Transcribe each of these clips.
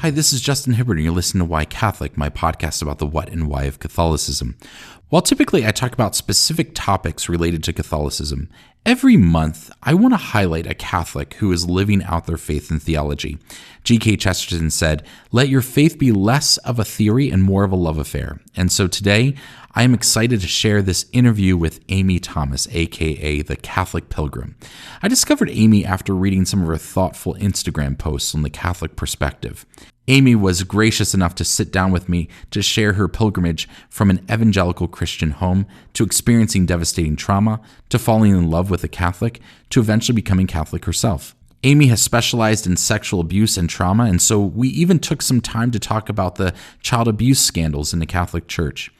Hi, this is Justin Hibbard, and you're listening to Why Catholic, my podcast about the what and why of Catholicism. While typically I talk about specific topics related to Catholicism, every month I want to highlight a Catholic who is living out their faith and theology. G.K. Chesterton said, "Let your faith be less of a theory and more of a love affair." And so today, I am excited to share this interview with Amy Thomas, aka the Catholic Pilgrim. I discovered Amy after reading some of her thoughtful Instagram posts on the Catholic perspective. Amy was gracious enough to sit down with me to share her pilgrimage from an evangelical Christian home to experiencing devastating trauma, to falling in love with a Catholic, to eventually becoming Catholic herself. Amy has specialized in sexual abuse and trauma, and so we even took some time to talk about the child abuse scandals in the Catholic Church.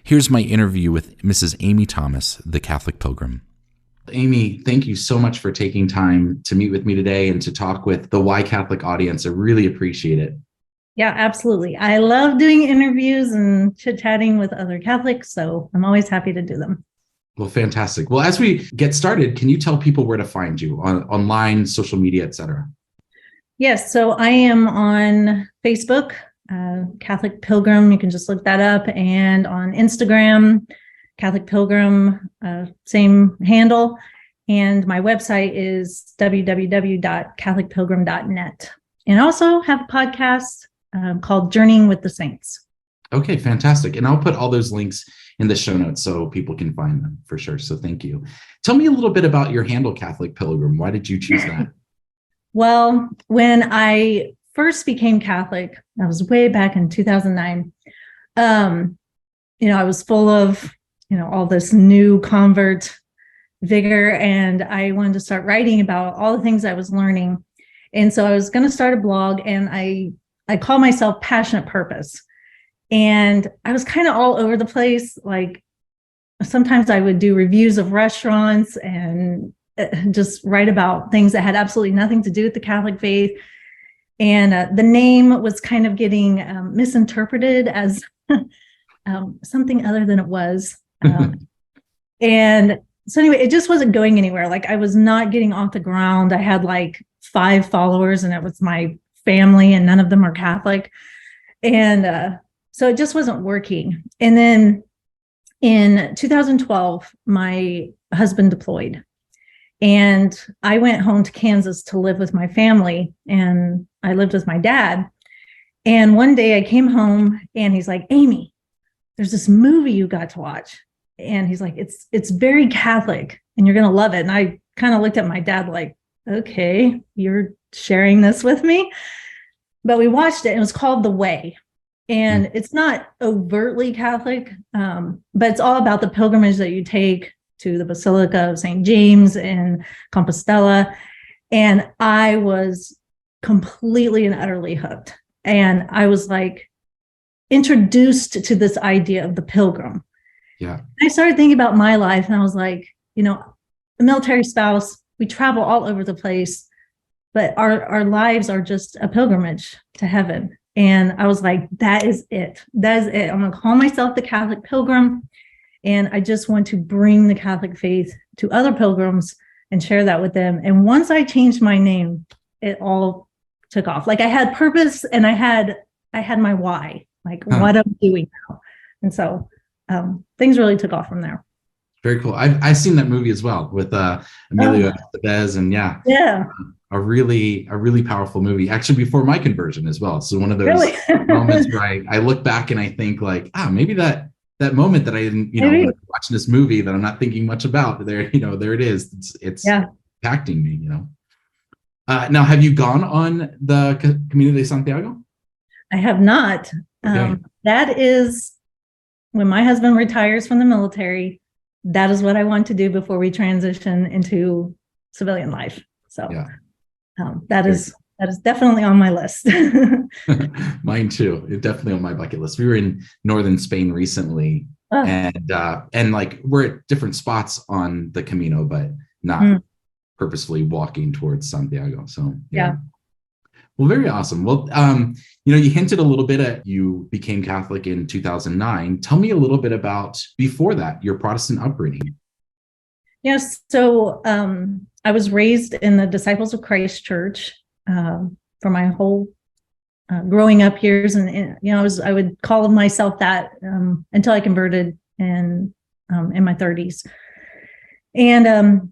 Here's my interview with Mrs. Amy Thomas, the Catholic Pilgrim. Amy, thank you so much for taking time to meet with me today and to talk with the Why Catholic audience. I really appreciate it. Yeah, absolutely. I love doing interviews and chit-chatting with other Catholics, so I'm always happy to do them. Well, fantastic. Well, as we get started, can you tell people where to find you online, social media, etc.? Yes, so I am on Facebook, Catholic Pilgrim. You can just look that up, and on Instagram, Catholic Pilgrim, same handle. And my website is www.catholicpilgrim.net. And I also have a podcast called Journeying with the Saints. Okay, fantastic. And I'll put all those links in the show notes so people can find them for sure. So thank you. Tell me a little bit about your handle, Catholic Pilgrim. Why did you choose that? Well, when I first became Catholic, that was way back in 2009. I was full of, all this new convert vigor, and I wanted to start writing about all the things I was learning. And so I was going to start a blog, and I call myself Passionate Purpose. And I was kind of all over the place. Like sometimes I would do reviews of restaurants and just write about things that had absolutely nothing to do with the Catholic faith. And the name was kind of getting misinterpreted as something other than it was. And so anyway, it just wasn't going anywhere. Like I was not getting off the ground. I had like 5 followers, and it was my family, and none of them are Catholic. And so it just wasn't working. And then in 2012, my husband deployed, and I went home to Kansas to live with my family, and I lived with my dad. And one day I came home, and he's like, "Amy, there's this movie you got to watch." And he's like, it's very Catholic and you're going to love it. And I kind of looked at my dad like, okay, you're sharing this with me. But we watched it. It was called The Way. And it's not overtly Catholic, but it's all about the pilgrimage that you take to the Basilica of St. James in Compostela. And I was completely and utterly hooked. And I was like introduced to this idea of the pilgrim. Yeah. I started thinking about my life, and I was like, a military spouse, we travel all over the place, but our lives are just a pilgrimage to heaven. And I was like, that is it. That is it. I'm going to call myself the Catholic Pilgrim. And I just want to bring the Catholic faith to other pilgrims and share that with them. And once I changed my name, it all took off. Like I had purpose, and I had my why, like what I'm doing now. And so things really took off from there. Very cool. I've seen that movie as well with Emilio Estevez, and a really powerful movie. Actually, before my conversion as well. So one of those moments where I look back and I think like, maybe that moment that I didn't, watching this movie that I'm not thinking much about. There, there it is. It's impacting me. Now, have you gone on the Camino de Santiago? I have not. Okay. That is when my husband retires from the military. That is what I want to do before we transition into civilian life. So that is definitely on my list. Mine too. It's definitely on my bucket list. We were in northern Spain recently, and like we're at different spots on the Camino, but not purposefully walking towards Santiago. So yeah. Well, very awesome. Well, you hinted a little bit at you became Catholic in 2009. Tell me a little bit about before that, your Protestant upbringing. Yes. So I was raised in the Disciples of Christ Church for my whole growing up years, and I would call myself that until I converted in my 30s. And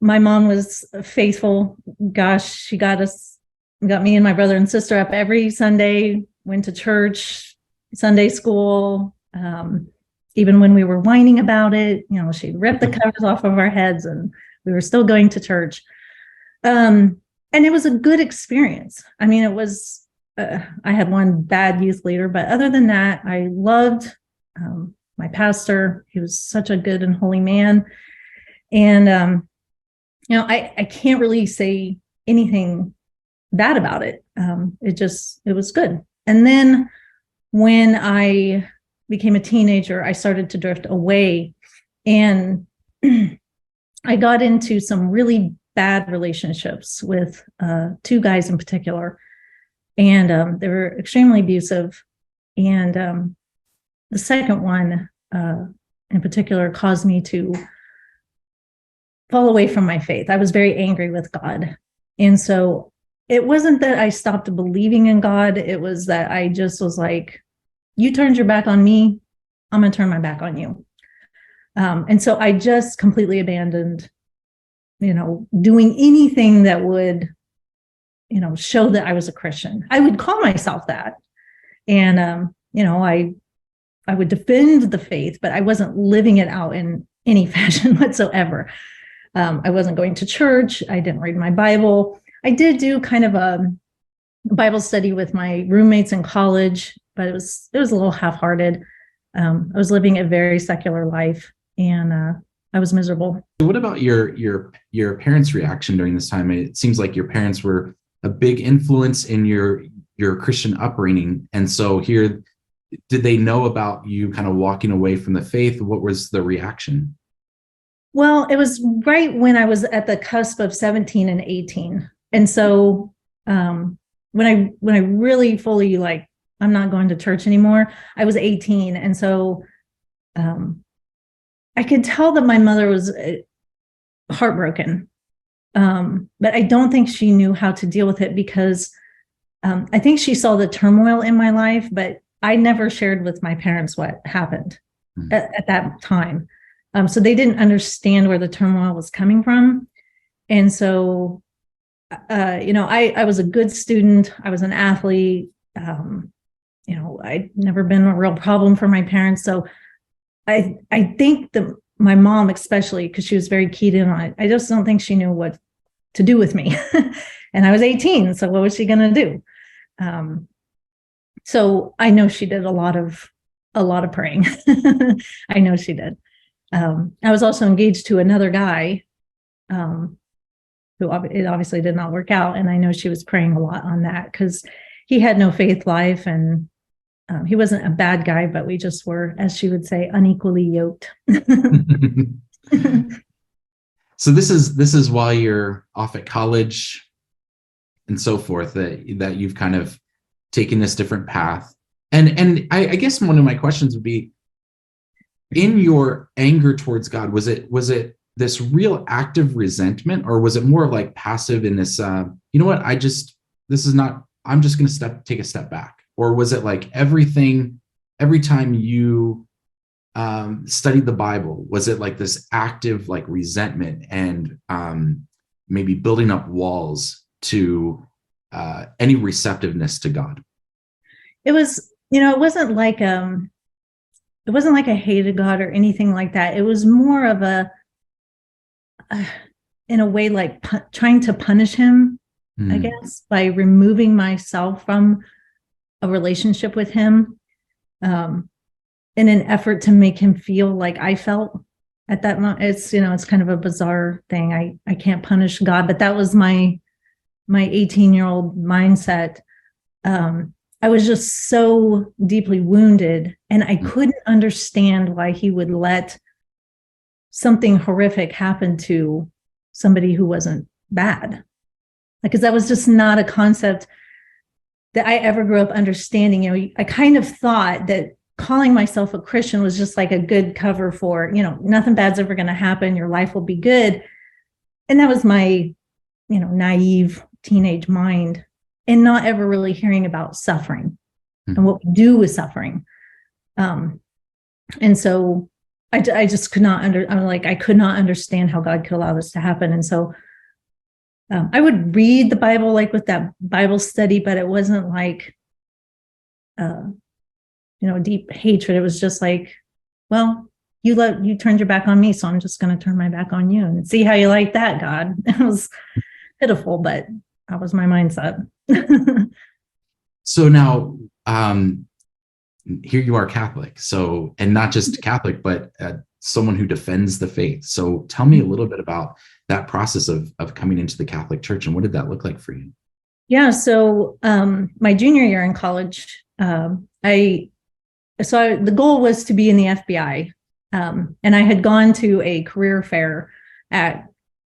my mom was faithful. Gosh, she got me and my brother and sister up every Sunday, went to church, Sunday school. Even when we were whining about it, she'd rip the covers off of our heads and we were still going to church. And it was a good experience. I mean, it was, I had one bad youth leader, but other than that, I loved my pastor. He was such a good and holy man. And, I can't really say anything bad about it. It was good. And then when I became a teenager, I started to drift away, and I got into some really bad relationships with two guys in particular, and they were extremely abusive. And the second one in particular caused me to fall away from my faith. I was very angry with God. And so it wasn't that I stopped believing in God. It was that I just was like, you turned your back on me, I'm going to turn my back on you. And so I just completely abandoned, doing anything that would, show that I was a Christian. I would call myself that. And, I would defend the faith, but I wasn't living it out in any fashion whatsoever. I wasn't going to church. I didn't read my Bible. I did do kind of a Bible study with my roommates in college, but it was a little half-hearted. I was living a very secular life, and I was miserable. What about your parents' reaction during this time? It seems like your parents were a big influence in your Christian upbringing, and so here, did they know about you kind of walking away from the faith? What was the reaction? Well, it was right when I was at the cusp of 17 and 18. And so when I really fully I'm not going to church anymore, I was 18. And so I could tell that my mother was heartbroken. But I don't think she knew how to deal with it, because I think she saw the turmoil in my life, but I never shared with my parents what happened at that time. So they didn't understand where the turmoil was coming from. And so, I was a good student. I was an athlete. I'd never been a real problem for my parents. So I think that my mom, especially, because she was very keyed in on it, I just don't think she knew what to do with me. And I was 18. So what was she going to do? So I know she did a lot of praying. I know she did. I was also engaged to another guy who it obviously did not work out. And I know she was praying a lot on that, because he had no faith life, and he wasn't a bad guy, but we just were, as she would say, unequally yoked. So this is while you're off at college and so forth that you've kind of taken this different path. And I guess one of my questions would be, in your anger towards God, was it this real active resentment, or was it more like passive in this, I'm just going to take a step back? Or was it like every time you studied the Bible, was it like this active like resentment and maybe building up walls to any receptiveness to God? It was, it wasn't like I hated God or anything like that. It was more of in a way, like trying to punish him, I guess, by removing myself from a relationship with him, in an effort to make him feel like I felt at that moment. It's kind of a bizarre thing. I can't punish God, but that was my 18-year-old mindset. I was just so deeply wounded, and I couldn't understand why he would let something horrific happen to somebody who wasn't bad. Because that was just not a concept that I ever grew up understanding. I kind of thought that calling myself a Christian was just like a good cover for, nothing bad's ever going to happen. Your life will be good. And that was my, naive teenage mind. and not ever really hearing about suffering and what we do with suffering. And so I just could not I could not understand how God could allow this to happen. And so I would read the Bible like with that Bible study, but it wasn't like, deep hatred. It was just like, well, you turned your back on me, so I'm just going to turn my back on you and see how you like that, God. It was pitiful, but that was my mindset. So now, here you are Catholic. So, and not just Catholic, but someone who defends the faith. So tell me a little bit about that process of coming into the Catholic Church, and what did that look like for you? Yeah. So my junior year in college, the goal was to be in the FBI. And I had gone to a career fair at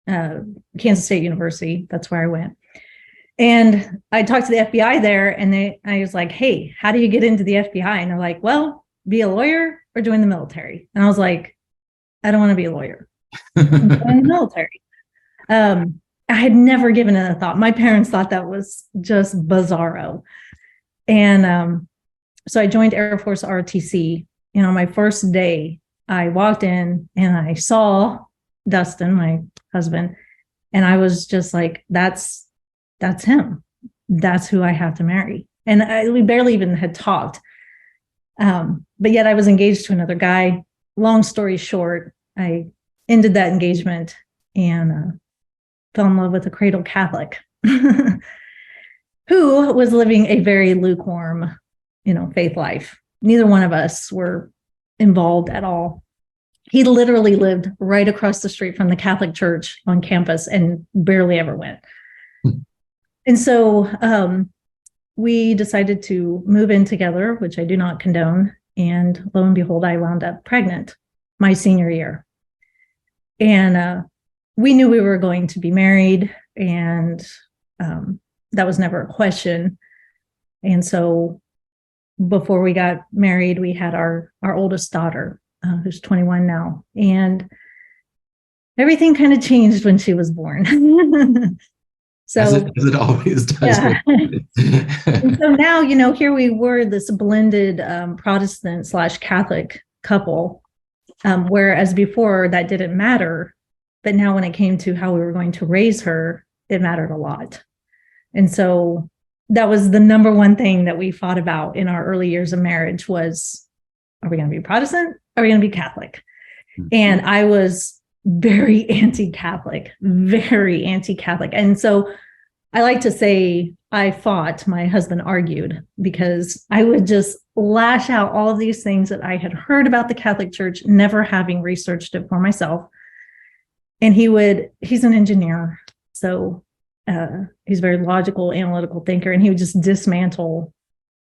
Kansas State University. That's where I went. And I talked to the FBI there, and I was like, hey, how do you get into the FBI? And they're like, well, be a lawyer or join the military. And I was like, I don't want to be a lawyer. I'm join the military. I had never given it a thought. My parents thought that was just bizarro. And so I joined Air Force ROTC. On my first day, I walked in and I saw Dustin, my husband, and I was just like, that's him. That's who I have to marry. And we barely even had talked. But yet I was engaged to another guy. Long story short, I ended that engagement and fell in love with a cradle Catholic who was living a very lukewarm, faith life. Neither one of us were involved at all. He literally lived right across the street from the Catholic Church on campus and barely ever went. And so we decided to move in together, which I do not condone. And lo and behold, I wound up pregnant my senior year. And we knew we were going to be married, and that was never a question. And so before we got married, we had our oldest daughter, who's 21 now. And everything kind of changed when she was born. So, as it always does. Yeah. And so now, here we were, this blended Protestant/Catholic couple, whereas before that didn't matter. But now when it came to how we were going to raise her, it mattered a lot. And so that was the number one thing that we fought about in our early years of marriage was, are we going to be Protestant? Are we going to be Catholic? Mm-hmm. And I was very anti-Catholic. And so I like to say I fought, my husband argued, because I would just lash out all of these things that I had heard about the Catholic Church, never having researched it for myself. And he's an engineer. So he's a very logical, analytical thinker, and he would just dismantle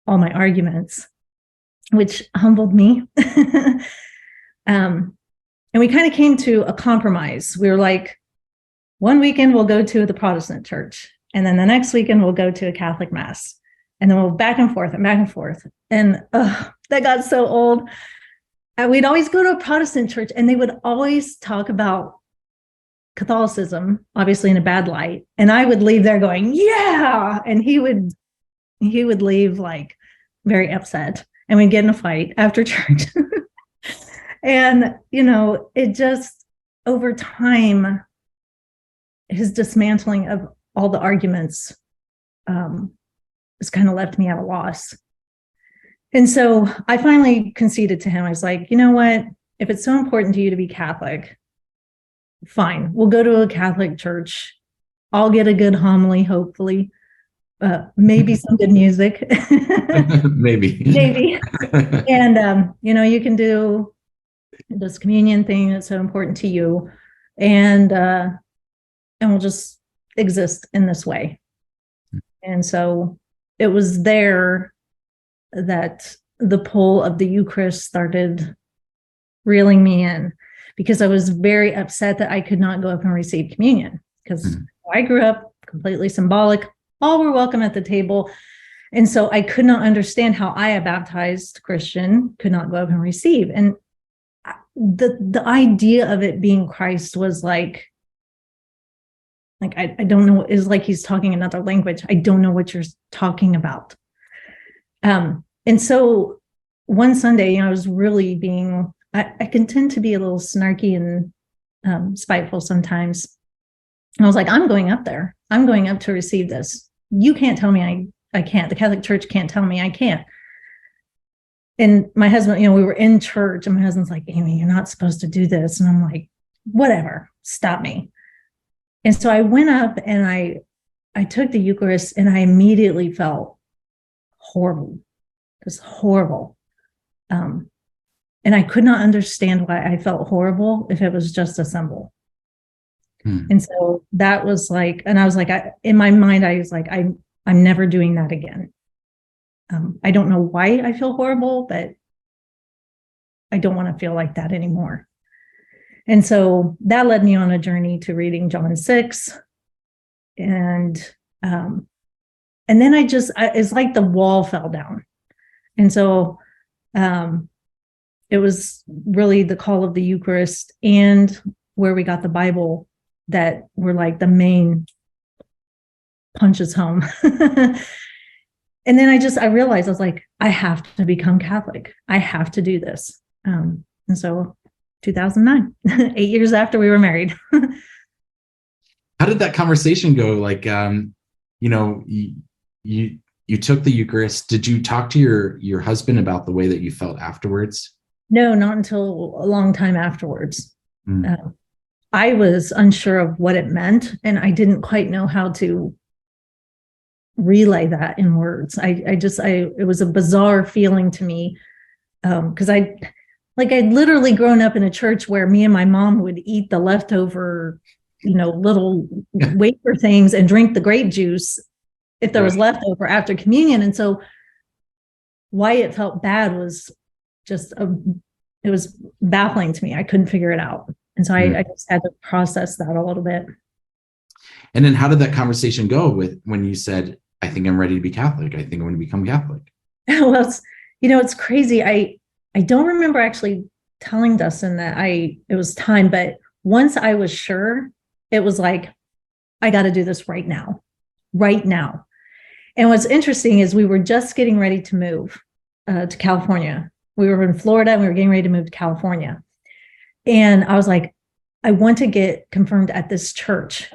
all my arguments, which humbled me. And we kind of came to a compromise. We were like, one weekend we'll go to the Protestant church, and then the next weekend we'll go to a Catholic mass, and then we'll back and forth and back and forth. And that got so old. We'd always go to a Protestant church, and they would always talk about Catholicism, obviously in a bad light. And I would leave there going, yeah. And he would leave like very upset, and we'd get in a fight after church. And, it just, over time, his dismantling of all the arguments has kind of left me at a loss. And so I finally conceded to him. I was like, you know what? If it's so important to you to be Catholic, fine. We'll go to a Catholic church. I'll get a good homily, hopefully. Maybe some good music. Maybe. And, you can do this communion thing that's so important to you, and we'll just exist in this way. And so it was there that the pull of the Eucharist started reeling me in, because I was very upset that I could not go up and receive communion, because I grew up completely symbolic. All were welcome at the table. And so I could not understand how I, a baptized Christian, could not go up and receive. And the idea of it being Christ was like, Like, I don't know. It's like he's talking another language. I don't know what you're talking about. And so one Sunday, I was really I can tend to be a little snarky and spiteful sometimes. And I was like, I'm going up there. I'm going up to receive this. You can't tell me I can't. The Catholic Church can't tell me I can't. And my husband, we were in church, and my husband's like, Amy, you're not supposed to do this. And I'm like, whatever, stop me. And so I went up and I took the Eucharist, and I immediately felt horrible, just horrible. And I could not understand why I felt horrible if it was just a symbol. And so that was like, and I was like, in my mind, I was like, I'm never doing that again. I don't know why I feel horrible, but I don't want to feel like that anymore. And so that led me on a journey to reading John 6. And then it's like the wall fell down. And so it was really the call of the Eucharist and where we got the Bible that were like the main punches home. And then I realized, I was like, I have to become Catholic. I have to do this. And so 2009, 8 years after we were married. How did that conversation go? Like, you took the Eucharist. Did you talk to your husband about the way that you felt afterwards? No, not until a long time afterwards. I was unsure of what it meant, and I didn't quite know how to relay that in words. It was a bizarre feeling to me, because I'd literally grown up in a church where me and my mom would eat the leftover, little wafer things and drink the grape juice if there was leftover after communion. And so why it felt bad was just, it was baffling to me. I couldn't figure it out. And so I just had to process that a little bit. And then how did that conversation go when you said, I think I'm ready to be Catholic. I think I'm going to become Catholic? Well, it's crazy. I don't remember actually telling Dustin that it was time, but once I was sure, it was like, I got to do this right now. And what's interesting is we were just getting ready to move to California. We were in Florida and we were getting ready to move to California. And I was like, I want to get confirmed at this church.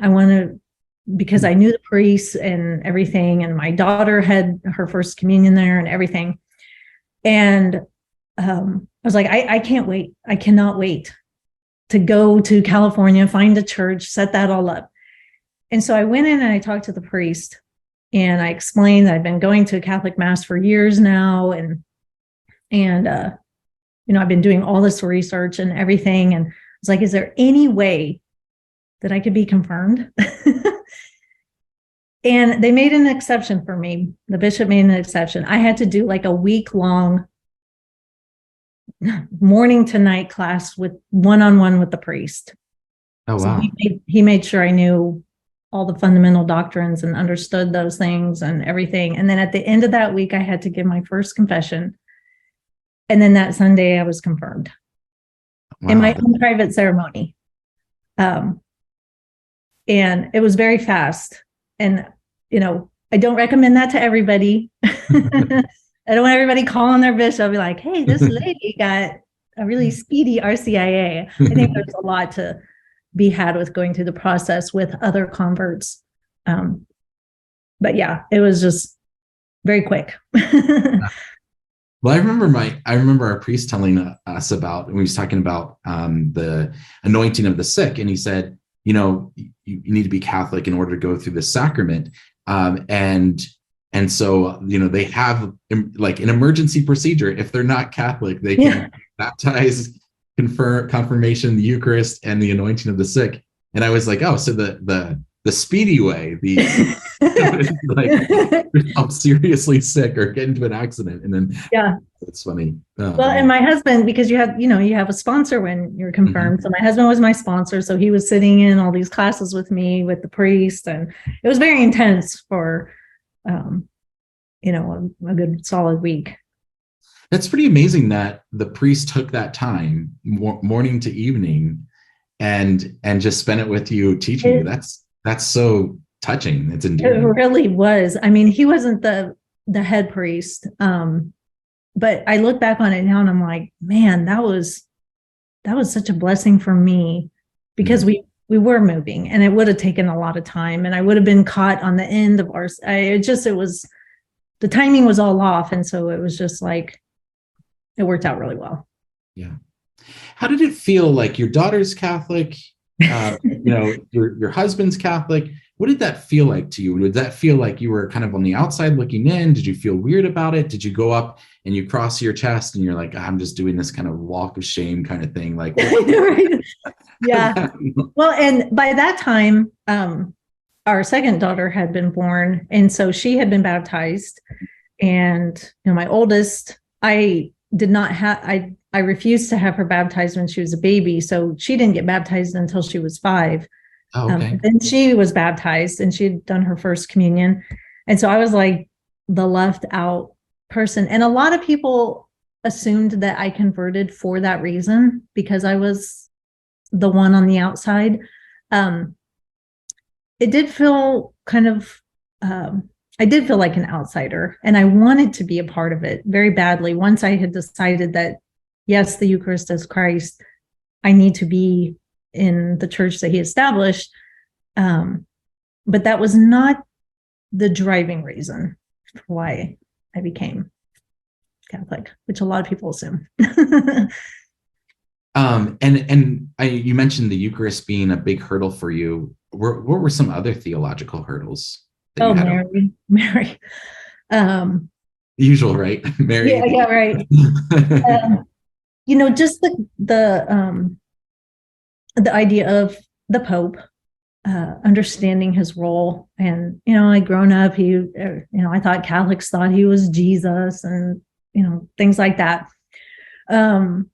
Because I knew the priests and everything. And my daughter had her first communion there and everything. And I was like, I can't wait. I cannot wait to go to California, find a church, set that all up. And so I went in and I talked to the priest, and I explained that I've been going to a Catholic mass for years now. And I've been doing all this research and everything. And I was like, is there any way that I could be confirmed? And they made an exception for me. The bishop made an exception. I had to do like a week-long morning to night class with one-on-one with the priest. Oh, wow. So he made sure I knew all the fundamental doctrines and understood those things and everything. And then at the end of that week, I had to give my first confession. And then that Sunday, I was confirmed in my own private ceremony. And it was very fast. And, I don't recommend that to everybody. I don't want everybody calling their bishop, be like, hey, this lady got a really speedy RCIA. I think there's a lot to be had with going through the process with other converts. But yeah, it was just very quick. Well, I remember our priest telling us about, when he was talking about the anointing of the sick, and he said, you need to be Catholic in order to go through this sacrament. And so, they have like an emergency procedure. If they're not Catholic, they can baptize, confirmation, the Eucharist, and the anointing of the sick. And I was like, oh, so the speedy way, like I'm seriously sick or get into an accident, and then it's funny. Well, and my husband, because you have a sponsor when you're confirmed. So my husband was my sponsor, so he was sitting in all these classes with me, with the priest, and it was very intense for a good solid week. That's pretty amazing that the priest took that time, morning to evening, and just spent it with you, teaching you. That's so touching. It's It endearing. really was. I mean, he wasn't the head priest. But I look back on it now and I'm like, man, that was such a blessing for me because Mhm. we were moving and it would have taken a lot of time and I would have been caught on the end of our it was the timing was all off, and so it was just like it worked out really well. Yeah. How did it feel? Like your daughter's Catholic, your husband's Catholic. What did that feel like to you? Did that feel like you were kind of on the outside looking in? Did you feel weird about it? Did you go up and you cross your chest and you're like, I'm just doing this kind of walk of shame kind of thing? Like, Right? Yeah. Well, and by that time, our second daughter had been born, and so she had been baptized. And my oldest, I did not have I refused to have her baptized when she was a baby, so she didn't get baptized until she was 5. oh, okay. Then she was baptized and she'd done her first communion, and so I was like the left out person. And a lot of people assumed that I converted for that reason because I was the one on the outside. Um, it did feel kind of I did feel like an outsider, and I wanted to be a part of it very badly. Once I had decided that, yes, the Eucharist is Christ, I need to be in the church that he established. But that was not the driving reason for why I became Catholic, which a lot of people assume. You mentioned the Eucharist being a big hurdle for you. What were some other theological hurdles that you Oh, had over? Mary. Um, Usual, right? yeah, Mary. yeah, right. Um, just the idea of the Pope, understanding his role. And, I'd grown up, I thought Catholics thought he was Jesus and, things like that. And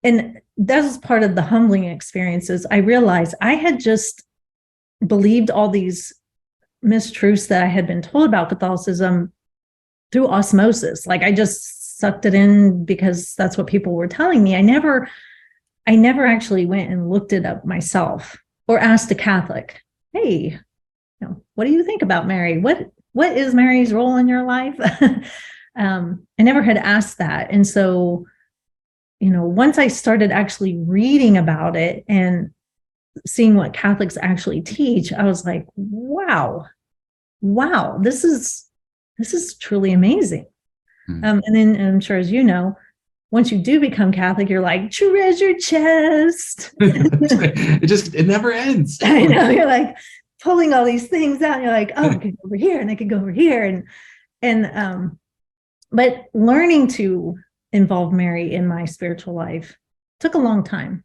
that was part of the humbling experiences. I realized I had just believed all these mistruths that I had been told about Catholicism through osmosis. Like I just sucked it in because that's what people were telling me. I never actually went and looked it up myself or asked a Catholic, hey, what do you think about Mary? What is Mary's role in your life? I never had asked that. And so, once I started actually reading about it and seeing what Catholics actually teach, I was like, wow, this is truly amazing. And then I'm sure, as you know, once you do become Catholic, you're like treasure chest. It never ends. I know, you're like pulling all these things out. And you're like, oh, I could go over here and I could go over here. But learning to involve Mary in my spiritual life took a long time.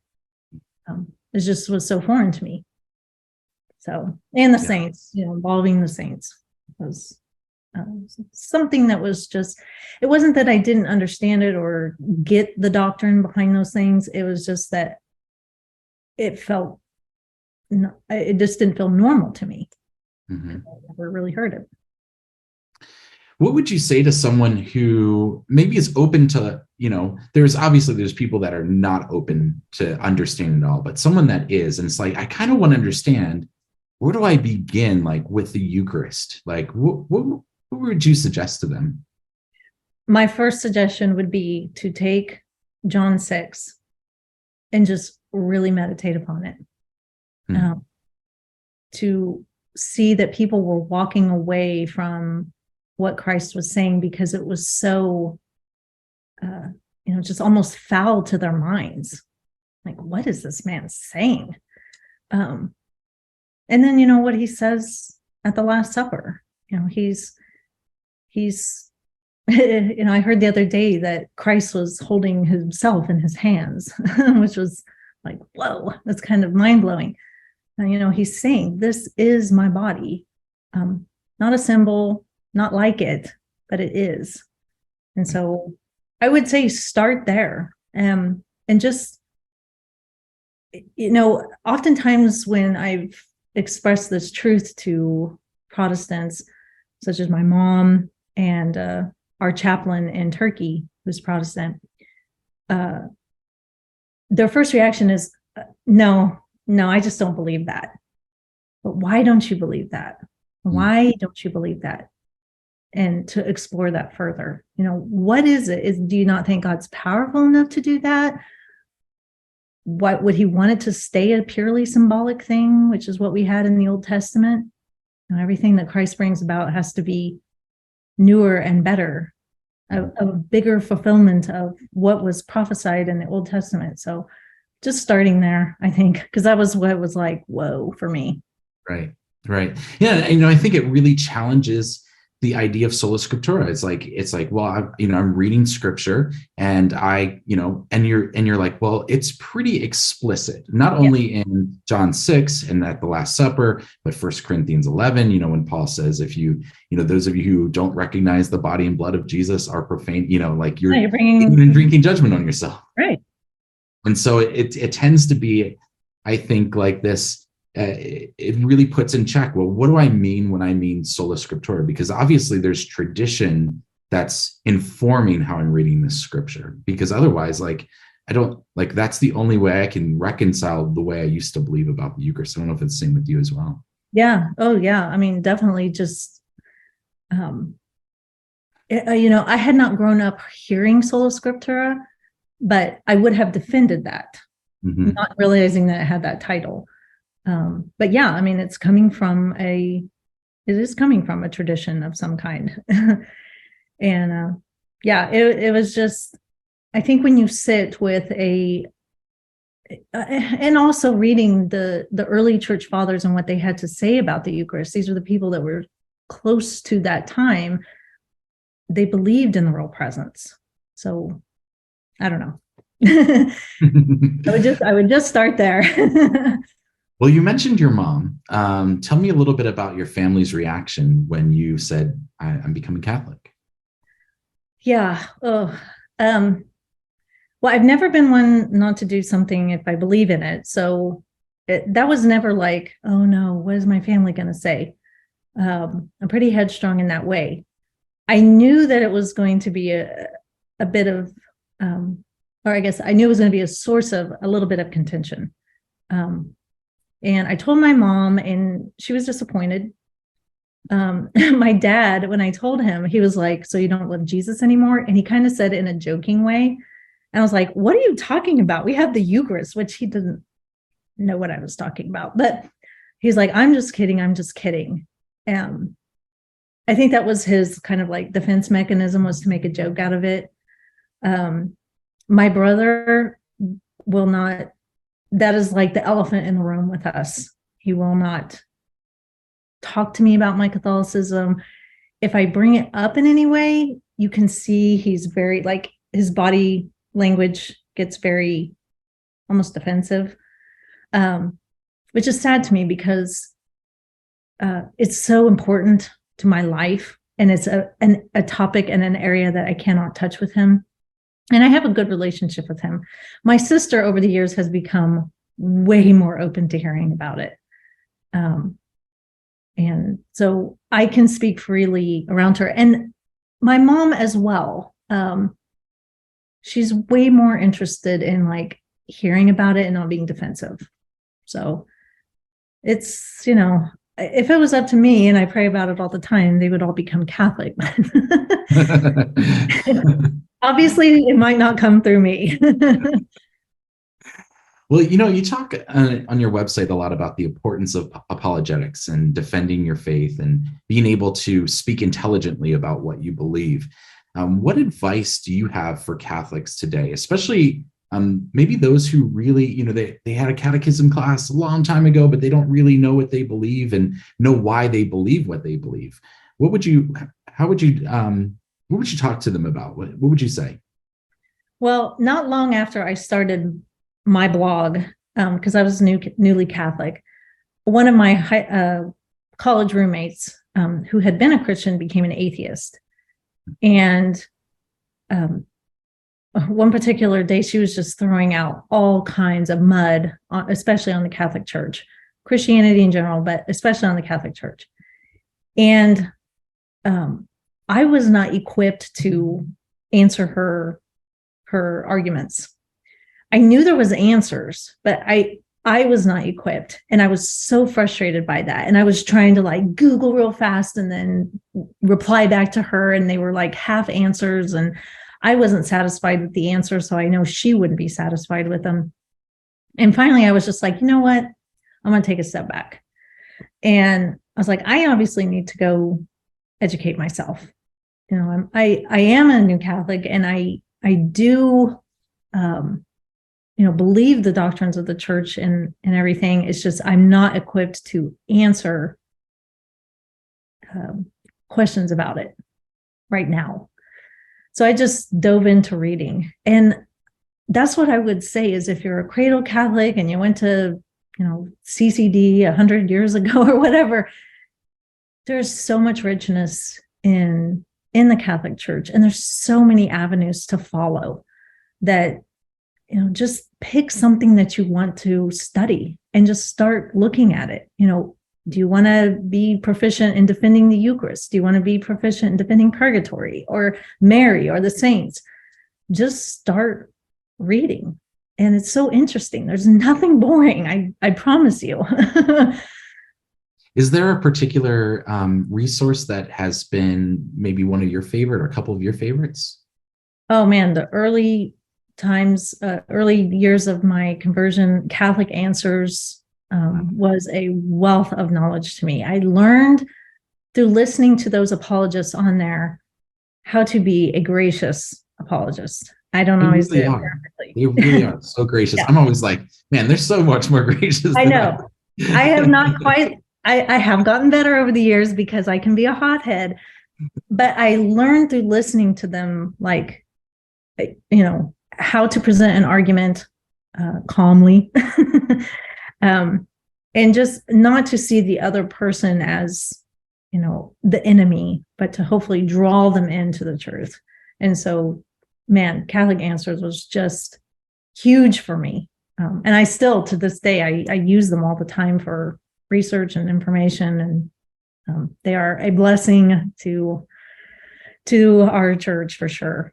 It just was so foreign to me. So, and the saints, involving the saints was something that was just, it wasn't that I didn't understand it or get the doctrine behind those things. It was just that it just didn't feel normal to me. I never really heard it. What would you say to someone who maybe is open to, there's people that are not open to understanding it all, but someone that is, and it's like, I kind of want to understand, where do I begin, like with the Eucharist? Like, what would you suggest to them? My first suggestion would be to take John 6 and just really meditate upon it. To see that people were walking away from what Christ was saying because it was so, just almost foul to their minds. Like, what is this man saying? And then, what he says at the Last Supper, he's, I heard the other day that Christ was holding himself in his hands, which was like, whoa, that's kind of mind blowing. And, he's saying, this is my body, not a symbol, not like it, but it is. And so I would say start there. And just, oftentimes when I've expressed this truth to Protestants, such as my mom and our chaplain in Turkey, who's Protestant, their first reaction is, no, I just don't believe that. but why don't you believe that? Why don't you believe that? And to explore that further, what is it? Do you not think God's powerful enough to do that? What would he want it to stay a purely symbolic thing, which is what we had in the Old Testament? And everything that Christ brings about has to be newer and better, a bigger fulfillment of what was prophesied in the Old Testament. So just starting there, I think, because that was what was like, whoa, for me. Right. Yeah. And, I think it really challenges the idea of sola scriptura. It's like, well, I'm reading scripture and and you're like, well, it's pretty explicit, not only in John 6 and at the Last Supper, but 1 Corinthians 11, when Paul says, if those of you who don't recognize the body and blood of Jesus are profane, like you're drinking judgment on yourself. Right. And so it tends to be, I think, like this, it really puts in check, well, what do I mean when I mean sola scriptura? Because obviously there's tradition that's informing how I'm reading this scripture, because otherwise, that's the only way I can reconcile the way I used to believe about the Eucharist. I don't know if it's the same with you as well. Yeah. Oh, yeah. I mean, definitely just, I had not grown up hearing sola scriptura, but I would have defended that, not realizing that it had that title. But yeah, I mean, it is coming from a tradition of some kind. And it was just, I think when you sit with and also reading the early church fathers and what they had to say about the Eucharist, these are the people that were close to that time. They believed in the real presence. So I don't know. I would just start there. Well, you mentioned your mom. Tell me a little bit about your family's reaction when you said, I'm becoming Catholic. Yeah. Oh, well, I've never been one not to do something if I believe in it. So that was never like, oh no, what is my family going to say? I'm pretty headstrong in that way. I knew that it was going to be a bit of, or I guess I knew it was going to be a source of a little bit of contention. And I told my mom, and she was disappointed. My dad, when I told him, he was like, so you don't love Jesus anymore? And he kind of said it in a joking way. And I was like, what are you talking about? We have the Eucharist, which he didn't know what I was talking about. But he's like, I'm just kidding. I think that was his kind of like defense mechanism, was to make a joke out of it. My brother will not. That is like the elephant in the room with us. He will not talk to me about my Catholicism. If I bring it up in any way, you can see he's very, like, his body language gets very almost defensive, which is sad to me because it's so important to my life. And it's a topic and an area that I cannot touch with him. And I have a good relationship with him. My sister over the years has become way more open to hearing about it. And so I can speak freely around her. And my mom as well. She's way more interested in like hearing about it and not being defensive. So it's, if it was up to me, and I pray about it all the time, they would all become Catholic. Obviously, it might not come through me. Well, you talk on your website a lot about the importance of apologetics and defending your faith and being able to speak intelligently about what you believe. What advice do you have for Catholics today, especially maybe those who really, they had a catechism class a long time ago, but they don't really know what they believe and know why they believe what they believe? What would you talk to them about? What would you say? Well, not long after I started my blog, because I was newly Catholic, one of my college roommates who had been a Christian became an atheist. And one particular day, she was just throwing out all kinds of mud, especially on the Catholic Church, Christianity in general, but especially on the Catholic Church. And I was not equipped to answer her arguments. I knew there was answers, but I I was not equipped, and I was so frustrated by that. And I was trying to like Google real fast and then reply back to her, and they were like half answers, and I wasn't satisfied with the answer, so I know she wouldn't be satisfied with them. And finally, I was just like, you know what? I'm going to take a step back. And I was like, I obviously need to go educate myself. You know, I am a new Catholic, and I do, believe the doctrines of the church and everything. It's just I'm not equipped to answer questions about it right now. So I just dove into reading, and that's what I would say is if you're a cradle Catholic and you went to, CCD 100 years ago or whatever, there's so much richness in the Catholic Church, and there's so many avenues to follow that, just pick something that you want to study and just start looking at it. Do you want to be proficient in defending the Eucharist? Do you want to be proficient in defending purgatory or Mary or the saints? Just start reading. And it's so interesting. There's nothing boring. I promise you. Is there a particular resource that has been maybe one of your favorite or a couple of your favorites? Oh man, the early years of my conversion, Catholic Answers was a wealth of knowledge to me. I learned through listening to those apologists on there how to be a gracious apologist. I don't always do it perfectly. They really are so gracious. Yeah. I'm always like, man, they're so much more gracious. I know. I have not quite, I have gotten better over the years because I can be a hothead, but I learned through listening to them, like, how to present an argument calmly. And just not to see the other person as, the enemy, but to hopefully draw them into the truth. And so, man, Catholic Answers was just huge for me. And I still, to this day, I use them all the time for research and information. And they are a blessing to our church for sure.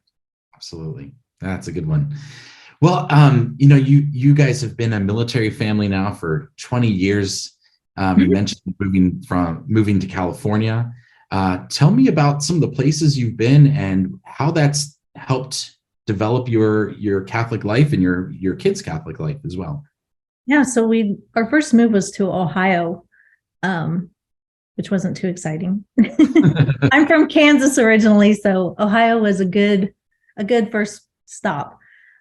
Absolutely. That's a good one. Well, you guys have been a military family now for 20 years. You mentioned moving to California. Tell me about some of the places you've been and how that's helped develop your Catholic life and your kids' Catholic life as well. Yeah, so our first move was to Ohio, which wasn't too exciting. I'm from Kansas originally, so Ohio was a good first stop.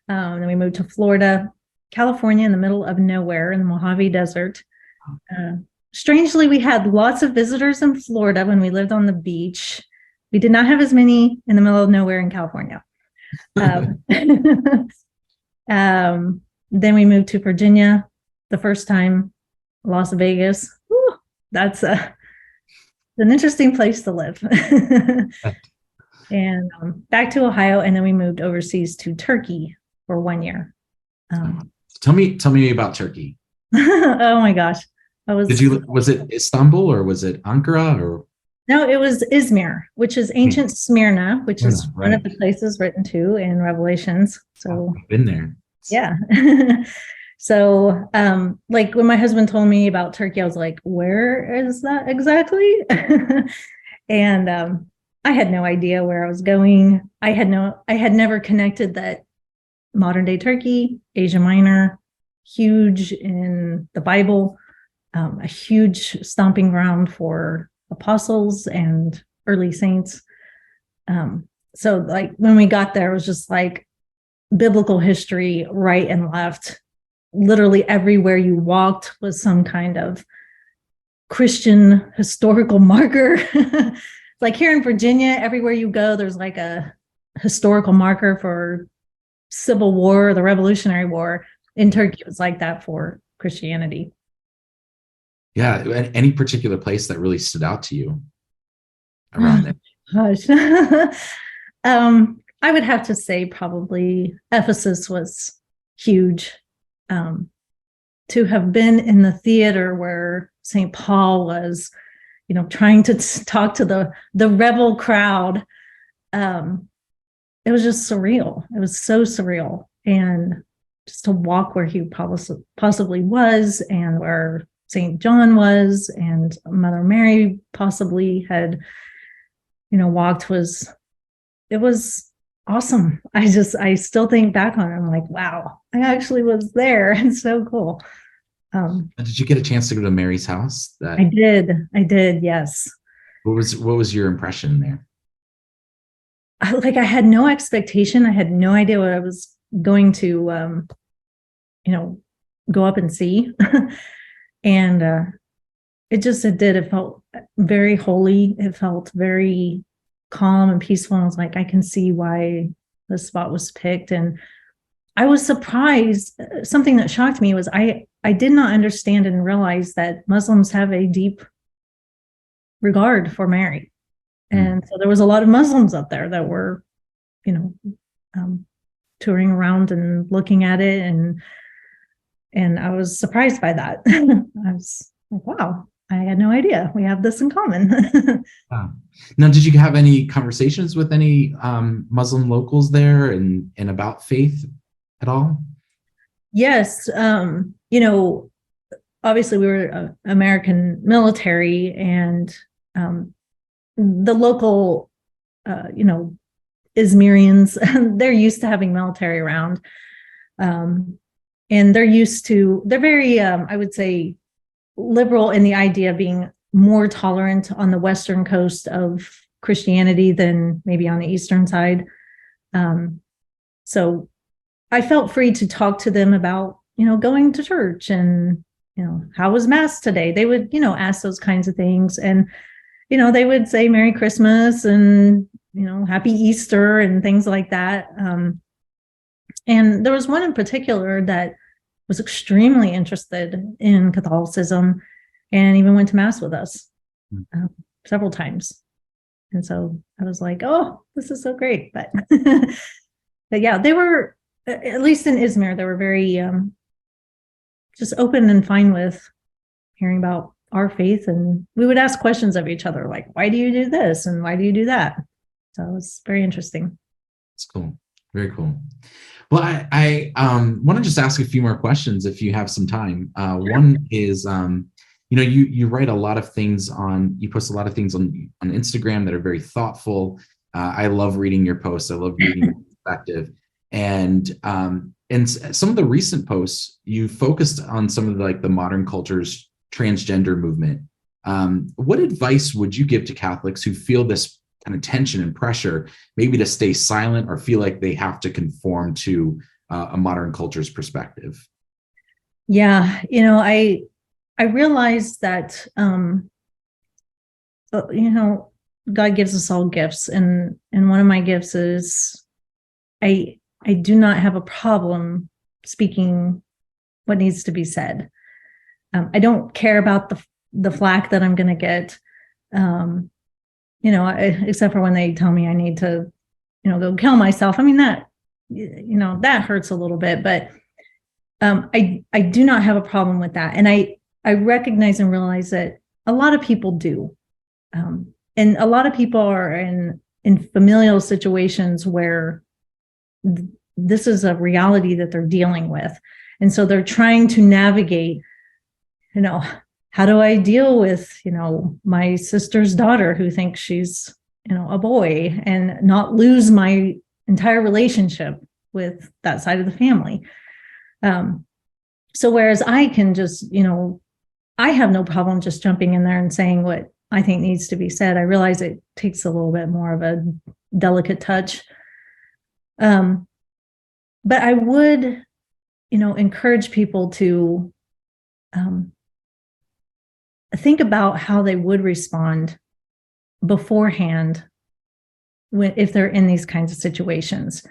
Then we moved to Florida, California, in the middle of nowhere in the Mojave Desert. Strangely, we had lots of visitors in Florida when we lived on the beach. We did not have as many in the middle of nowhere in California. Then we moved to Virginia the first time, Las Vegas. Whew, that's an interesting place to live. And back to Ohio, and then we moved overseas to Turkey for 1 year. Tell me about Turkey. Oh my gosh. Was it Istanbul or was it Ankara or? No, it was Izmir, which is ancient Smyrna, which is one of the places written to in Revelations. So I've been there. Yeah. So like when my husband told me about Turkey, I was like, where is that exactly? And I had no idea where I was going. I had never connected that modern day Turkey, Asia Minor, huge in the Bible, a huge stomping ground for apostles and early saints. So like when we got there, it was just like biblical history right and left. Literally everywhere you walked was some kind of Christian historical marker. Like here in Virginia, everywhere you go, there's like a historical marker for Civil War, the Revolutionary War. In Turkey, it was like that for Christianity. Yeah. Any particular place that really stood out to you around it? Gosh. I would have to say probably Ephesus was huge. To have been in the theater where St. Paul was, trying to talk to the rebel crowd. It was just surreal. It was so surreal. And just to walk where he possibly was, and where St. John was, and Mother Mary possibly had, walked, it was awesome. I still think back on it. I'm like, wow, I actually was there. It's so cool. Did you get a chance to go to Mary's house? I did. Yes. What was your impression there? I had no expectation. I had no idea what I was going to, go up and see. And it felt very holy. It felt very calm and peaceful. And I was like, I can see why this spot was picked. And I was surprised. Something that shocked me was I did not understand and realize that Muslims have a deep regard for Mary. And so there was a lot of Muslims up there that were, touring around and looking at it. And I was surprised by that. I was like, wow, I had no idea we have this in common. Wow. Now, did you have any conversations with any Muslim locals there and about faith at all? Yes. Obviously we were American military, and the local, Izmirians, they're used to having military around. And they're very, I would say, liberal in the idea of being more tolerant on the western coast of Christianity than maybe on the eastern side. So I felt free to talk to them about, going to church and, how was Mass today? They would, ask those kinds of things. And, they would say Merry Christmas and, Happy Easter and things like that. And there was one in particular that was extremely interested in Catholicism and even went to Mass with us several times. And so I was like, oh, this is so great. But, but yeah, they were, at least in Izmir, they were very just open and fine with hearing about our faith. And we would ask questions of each other, like, why do you do this? And why do you do that? So it was very interesting. It's cool. Very cool. Well, I want to just ask a few more questions if you have some time. Sure. One is, you write a lot of things you post a lot of things on Instagram that are very thoughtful. I love reading your posts. I love reading your perspective. And some of the recent posts, you focused on some of the modern culture's transgender movement. What advice would you give to Catholics who feel this kind of tension and pressure, maybe to stay silent or feel like they have to conform to a modern culture's perspective? Yeah, I realized that, God gives us all gifts, and one of my gifts is I do not have a problem speaking what needs to be said. I don't care about the flack that I'm going to get. Except for when they tell me I need to, go kill myself. I mean, that hurts a little bit, but I do not have a problem with that. And I recognize and realize that a lot of people do. And a lot of people are in familial situations where this is a reality that they're dealing with. And so they're trying to navigate, how do I deal with, my sister's daughter who thinks she's, a boy, and not lose my entire relationship with that side of the family. So whereas I can just, I have no problem just jumping in there and saying what I think needs to be said. I realize it takes a little bit more of a delicate touch. But I would, encourage people to think about how they would respond beforehand if they're in these kinds of situations.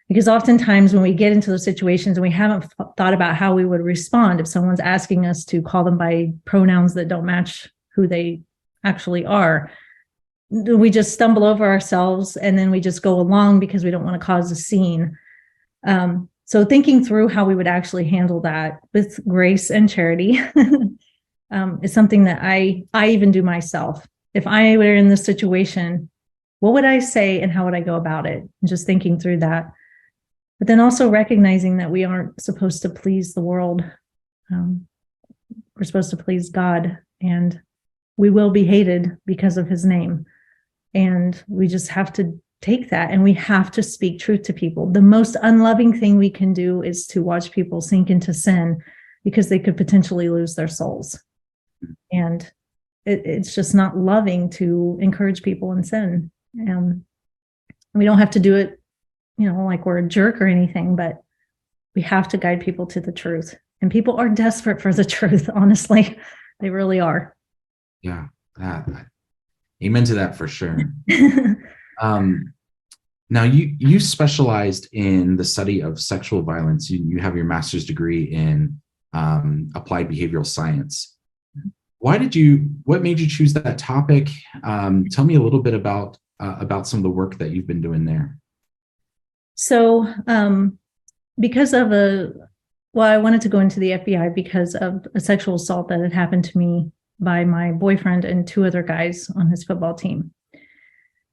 Because oftentimes when we get into those situations and we haven't thought about how we would respond if someone's asking us to call them by pronouns that don't match who they actually are, we just stumble over ourselves and then we just go along because we don't want to cause a scene. So thinking through how we would actually handle that with grace and charity is something that I even do myself. If I were in this situation, what would I say and how would I go about it? And just thinking through that. but then also recognizing that we aren't supposed to please the world. We're supposed to please God, and we will be hated because of his name. And we just have to take that, and we have to speak truth to people. The most unloving thing we can do is to watch people sink into sin, because they could potentially lose their souls. And it's just not loving to encourage people in sin. We don't have to do it, like we're a jerk or anything, but we have to guide people to the truth. And people are desperate for the truth, honestly. They really are. Yeah. Amen to that for sure. Now, you specialized in the study of sexual violence. You have your master's degree in applied behavioral science. What made you choose that topic? Tell me a little bit about some of the work that you've been doing there. So, because of I wanted to go into the FBI because of a sexual assault that had happened to me by my boyfriend and two other guys on his football team.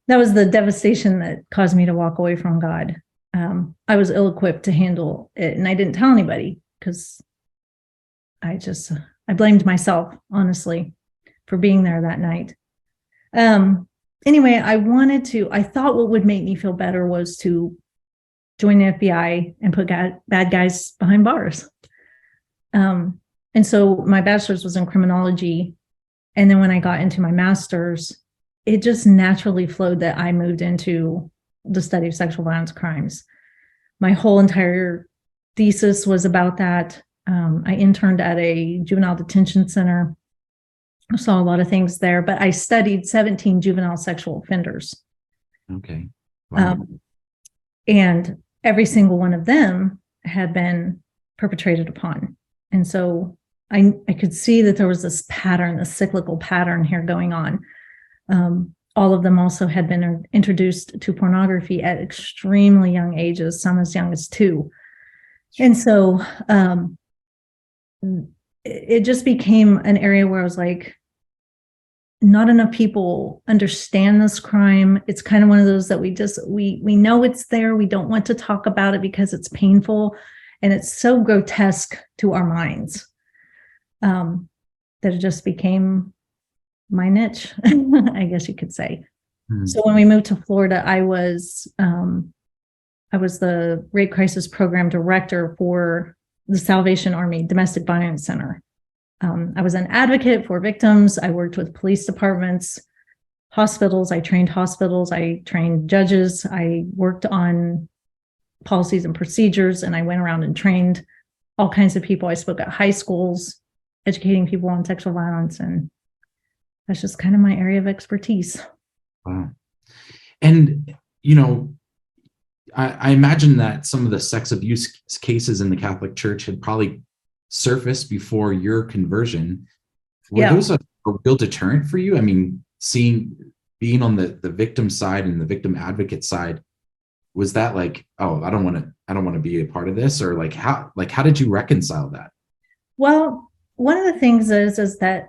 That was the devastation that caused me to walk away from God. I was ill-equipped to handle it, and I didn't tell anybody because I blamed myself, honestly, for being there that night. Anyway, I thought what would make me feel better was to join the FBI and put bad guys behind bars. And so my bachelor's was in criminology. And then when I got into my master's, it just naturally flowed that I moved into the study of sexual violence crimes. My whole entire thesis was about that. I interned at a juvenile detention center. I saw a lot of things there, but I studied 17 juvenile sexual offenders. Okay. Wow. And every single one of them had been perpetrated upon. And so I could see that there was this pattern, this cyclical pattern here going on. All of them also had been introduced to pornography at extremely young ages, some as young as 2. And so it just became an area where I was like, not enough people understand this crime. It's kind of one of those that we know it's there. We don't want to talk about it because it's painful and it's so grotesque to our minds that it just became my niche, I guess you could say. Mm-hmm. So when we moved to Florida, I was the rape crisis program director for the Salvation Army Domestic Violence Center. I was an advocate for victims. I worked with police departments, hospitals. I trained hospitals. I trained judges. I worked on policies and procedures, and I went around and trained all kinds of people. I spoke at high schools, educating people on sexual violence, and that's just kind of my area of expertise. Wow. And, I imagine that some of the sex abuse cases in the Catholic Church had probably surfaced before your conversion. Were those a real deterrent for you? I mean, being on the victim side and the victim advocate side, was that like, oh, I don't want to be a part of this? Or how did you reconcile that? Well, one of the things is that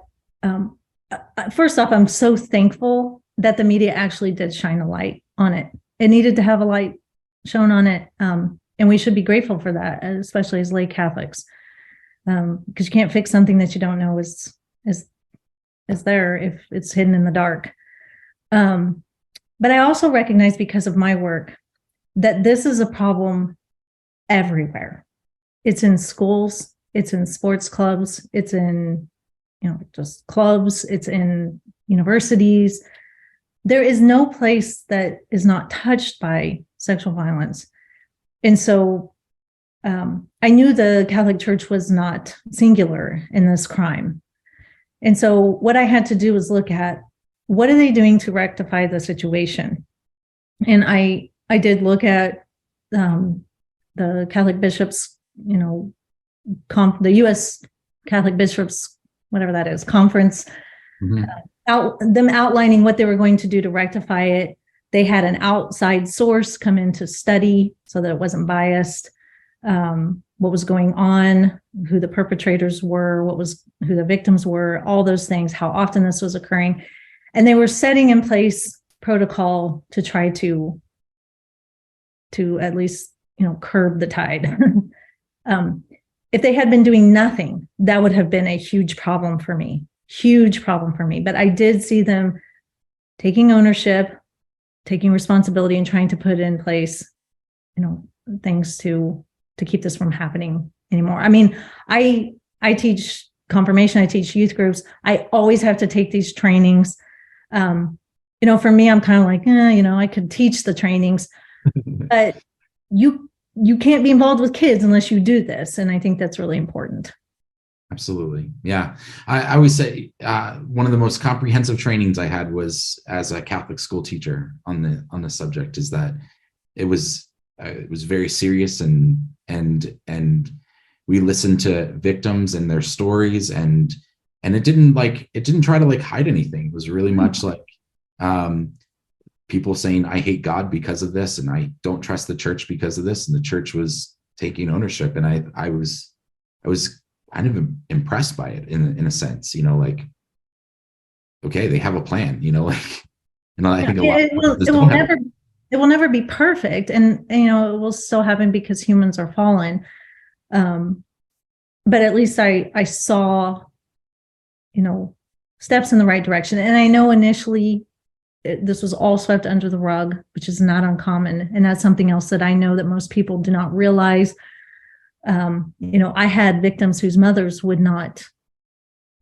first off, I'm so thankful that the media actually did shine a light on it. It needed to have a light shown on it. And we should be grateful for that, especially as lay Catholics. Because you can't fix something that you don't know is there if it's hidden in the dark. But I also recognize, because of my work, that this is a problem everywhere. It's in schools, it's in sports clubs, it's in just clubs, it's in universities. There is no place that is not touched by sexual violence. And so I knew the Catholic Church was not singular in this crime. And so what I had to do was look at, what are they doing to rectify the situation? And I did look at the Catholic bishops, the U.S. Catholic bishops, whatever that is, conference, them outlining what they were going to do to rectify it. They had an outside source come in to study so that it wasn't biased. What was going on, who the perpetrators were, who the victims were, all those things, how often this was occurring. And they were setting in place protocol to try to at least curb the tide. If they had been doing nothing, that would have been a huge problem for me. But I did see them taking ownership, taking responsibility, and trying to put in place, things to keep this from happening anymore. I mean, I teach confirmation, I teach youth groups. I always have to take these trainings. For me, I'm kind of like, I could teach the trainings, but you can't be involved with kids unless you do this. And I think that's really important. Absolutely. Yeah. I always say one of the most comprehensive trainings I had was as a Catholic school teacher on the subject, is that it was very serious, and we listened to victims and their stories, and it didn't try to hide anything. It was really much like people saying, I hate God because of this, and I don't trust the church because of this. And the church was taking ownership. And I was kind of impressed by it in a sense, okay, they have a plan, I think it will never be perfect. And, it will still happen because humans are fallen. But at least I saw, steps in the right direction. And I know initially this was all swept under the rug, which is not uncommon. And that's something else that I know that most people do not realize. I had victims whose mothers would not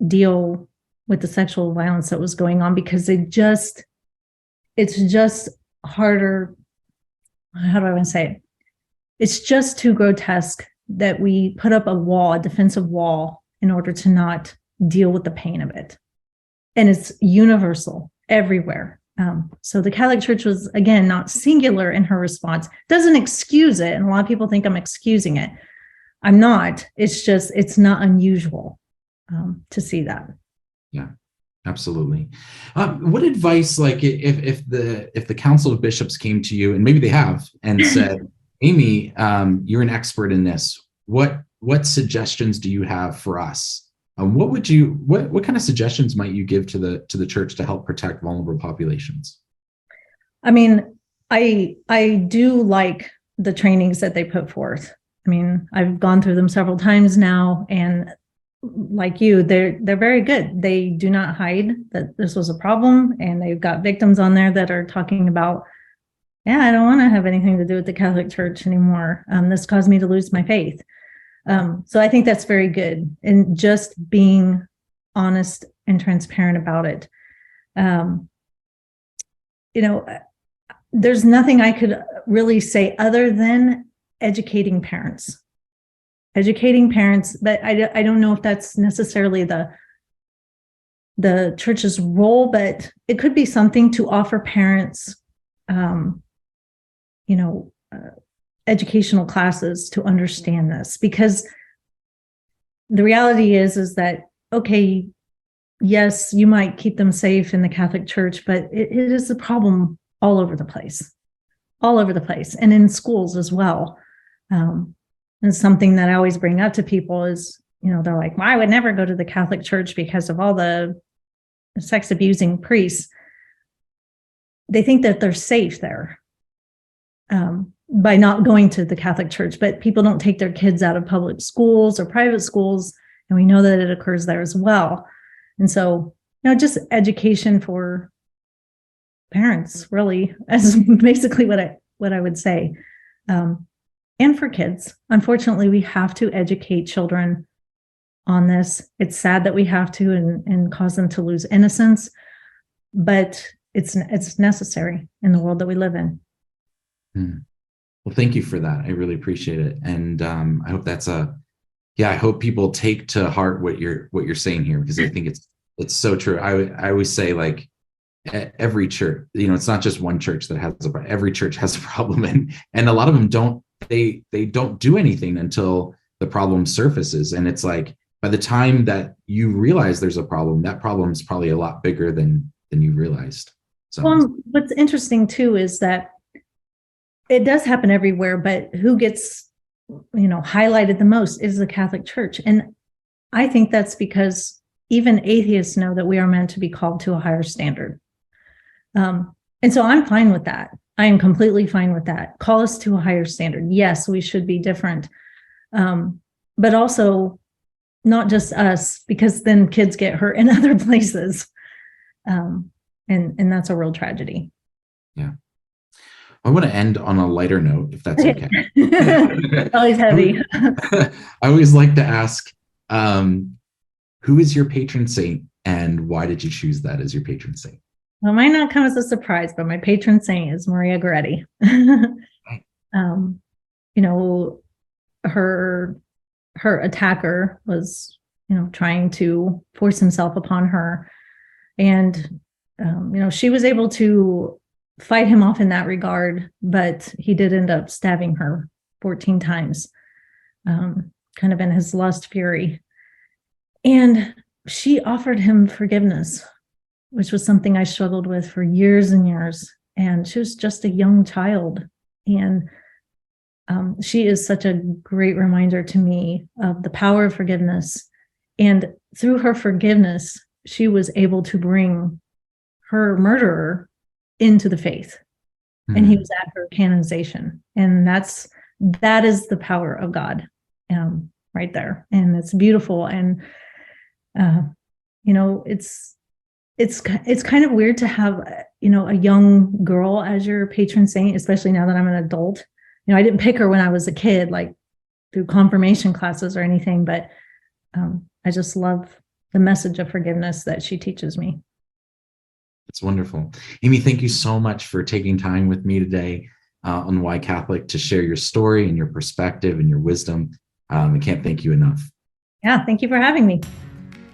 deal with the sexual violence that was going on because it's just harder. How do I want to say it? It's just too grotesque that we put up a defensive wall, in order to not deal with the pain of it. And it's universal everywhere. So the Catholic Church was, again, not singular in her response. Doesn't excuse it. And a lot of people think I'm excusing it. I'm not. It's not unusual to see that. Yeah, absolutely. What advice, if the Council of Bishops came to you, and maybe they have, and said, Amy, you're an expert in this. What suggestions do you have for us? What kind of suggestions might you give to the church to help protect vulnerable populations? I mean, I do like the trainings that they put forth. I mean, I've gone through them several times now, and like you, they're very good. They do not hide that this was a problem, and they've got victims on there that are talking about, I don't want to have anything to do with the Catholic Church anymore. This caused me to lose my faith. So I think that's very good, and just being honest and transparent about it. There's nothing I could really say other than educating parents, but I don't know if that's necessarily the church's role, but it could be something to offer parents, educational classes to understand this, because the reality is that, okay, yes, you might keep them safe in the Catholic Church, but it is a problem all over the place, and in schools as well. And something that I always bring up to people is, they're like, well, I would never go to the Catholic Church because of all the sex abusing priests. They think that they're safe there by not going to the Catholic Church, but people don't take their kids out of public schools or private schools, and we know that it occurs there as well. And so, just education for parents, really, as basically what I would say. And for kids. Unfortunately, we have to educate children on this. It's sad that we have to and cause them to lose innocence, but it's necessary in the world that we live in. Well, thank you for that. I really appreciate it. And I hope I hope people take to heart what you're saying here, because I think it's so true. I always say, every church, it's not just one church that has every church has a problem, and a lot of them don't do anything until the problem surfaces. And it's like, by the time that you realize there's a problem, that problem is probably a lot bigger than you realized. So, well, what's interesting too is that it does happen everywhere, but who gets, highlighted the most is the Catholic Church. And I think that's because even atheists know that we are meant to be called to a higher standard. And so I'm fine with that. I am completely fine with that. Call us to a higher standard. Yes, we should be different. But also not just us, because then kids get hurt in other places. And that's a real tragedy. Yeah. I want to end on a lighter note, if that's okay. Always heavy. I always like to ask, who is your patron saint and why did you choose that as your patron saint? Well, it might not come as a surprise, but my patron saint is Maria Goretti. Her attacker was, trying to force himself upon her. And, she was able to fight him off in that regard, but he did end up stabbing her 14 times, kind of in his lust fury. And she offered him forgiveness, which was something I struggled with for years and years. And she was just a young child. And she is such a great reminder to me of the power of forgiveness. And through her forgiveness, she was able to bring her murderer into the faith. Mm-hmm. And he was at her canonization. And that is the power of God right there. And it's beautiful. And, it's kind of weird to have, a young girl as your patron saint, especially now that I'm an adult. I didn't pick her when I was a kid, like through confirmation classes or anything, but I just love the message of forgiveness that she teaches me. It's wonderful. Amy, thank you so much for taking time with me today on Why Catholic to share your story and your perspective and your wisdom. I can't thank you enough. Yeah, thank you for having me.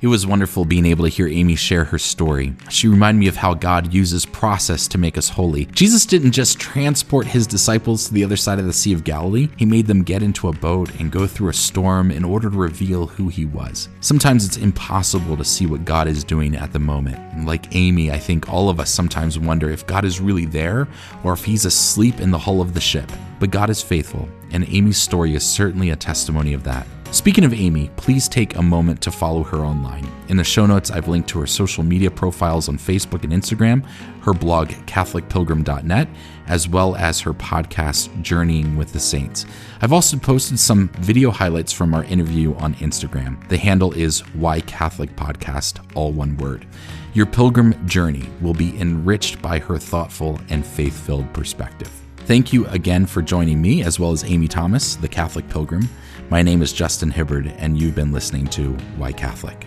It was wonderful being able to hear Amy share her story. She reminded me of how God uses process to make us holy. Jesus didn't just transport his disciples to the other side of the Sea of Galilee. He made them get into a boat and go through a storm in order to reveal who he was. Sometimes it's impossible to see what God is doing at the moment. And like Amy, I think all of us sometimes wonder if God is really there or if he's asleep in the hull of the ship. But God is faithful, and Amy's story is certainly a testimony of that. Speaking of Amy, please take a moment to follow her online. In the show notes, I've linked to her social media profiles on Facebook and Instagram, her blog, catholicpilgrim.net, as well as her podcast, Journeying with the Saints. I've also posted some video highlights from our interview on Instagram. The handle is whycatholicpodcast, all one word. Your pilgrim journey will be enriched by her thoughtful and faith-filled perspective. Thank you again for joining me, as well as Amy Thomas, the Catholic Pilgrim. My name is Justin Hibbard, and you've been listening to Why Catholic?